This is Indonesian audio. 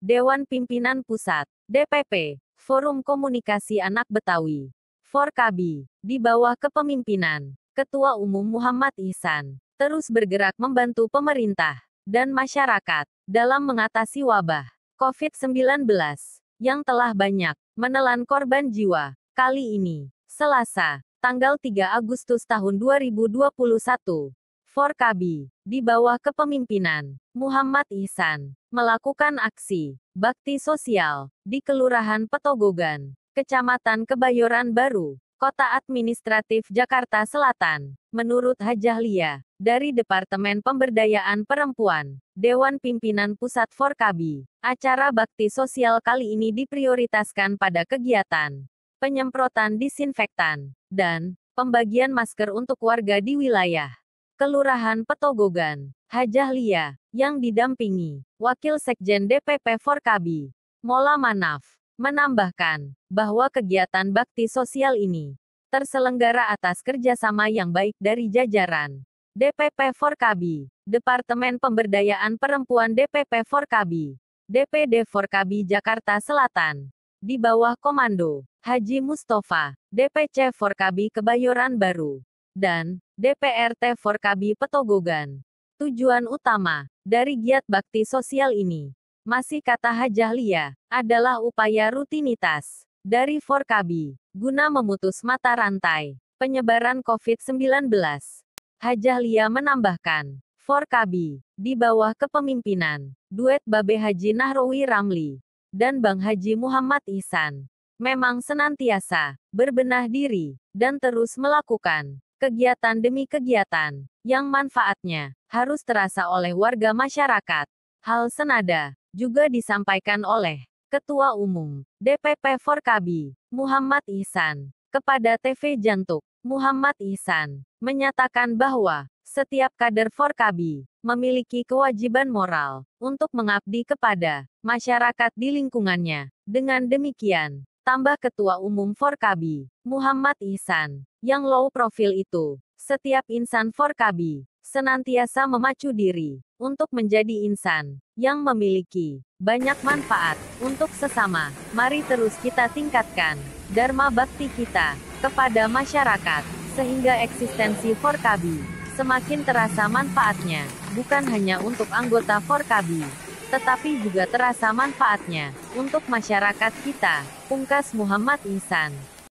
Dewan Pimpinan Pusat, DPP, Forum Komunikasi Anak Betawi, Forkabi, di bawah kepemimpinan Ketua Umum Muhammad Ihsan, terus bergerak membantu pemerintah dan masyarakat dalam mengatasi wabah COVID-19 yang telah banyak menelan korban jiwa. Kali ini, Selasa, tanggal 3 Agustus tahun 2021, Forkabi, di bawah kepemimpinan Muhammad Ihsan, melakukan aksi bakti sosial di Kelurahan Petogogan, Kecamatan Kebayoran Baru, Kota Administratif Jakarta Selatan. Menurut Hajah Lia, dari Departemen Pemberdayaan Perempuan, Dewan Pimpinan Pusat Forkabi, acara bakti sosial kali ini diprioritaskan pada kegiatan penyemprotan disinfektan dan pembagian masker untuk warga di wilayah Kelurahan Petogogan. Hajah Lia, yang didampingi Wakil Sekjen DPP Forkabi, Mola Manaf, menambahkan bahwa kegiatan bakti sosial ini terselenggara atas kerjasama yang baik dari jajaran DPP Forkabi, Departemen Pemberdayaan Perempuan DPP Forkabi, DPD Forkabi Jakarta Selatan, di bawah komando Haji Mustafa, DPC Forkabi Kebayoran Baru, dan DPRT Forkabi Petogogan. Tujuan utama dari giat bakti sosial ini, masih kata Hajah Lia, adalah upaya rutinitas dari Forkabi guna memutus mata rantai penyebaran COVID-19. Hajah Lia menambahkan, Forkabi, di bawah kepemimpinan duet Babe Haji Nahrawi Ramli dan Bang Haji Muhammad Ihsan, memang senantiasa berbenah diri dan terus melakukan kegiatan demi kegiatan yang manfaatnya harus terasa oleh warga masyarakat. Hal senada juga disampaikan oleh Ketua Umum DPP Forkabi, Muhammad Ihsan, kepada TV Jantuk. Muhammad Ihsan menyatakan bahwa setiap kader Forkabi memiliki kewajiban moral untuk mengabdi kepada masyarakat di lingkungannya. Dengan demikian, tambah Ketua Umum Forkabi, Muhammad Ihsan, yang low profil itu, setiap insan Forkabi senantiasa memacu diri untuk menjadi insan yang memiliki banyak manfaat untuk sesama. Mari terus kita tingkatkan dharma bakti kita kepada masyarakat, sehingga eksistensi Forkabi semakin terasa manfaatnya, bukan hanya untuk anggota Forkabi, tetapi juga terasa manfaatnya untuk masyarakat kita, pungkas Muhammad Ihsan.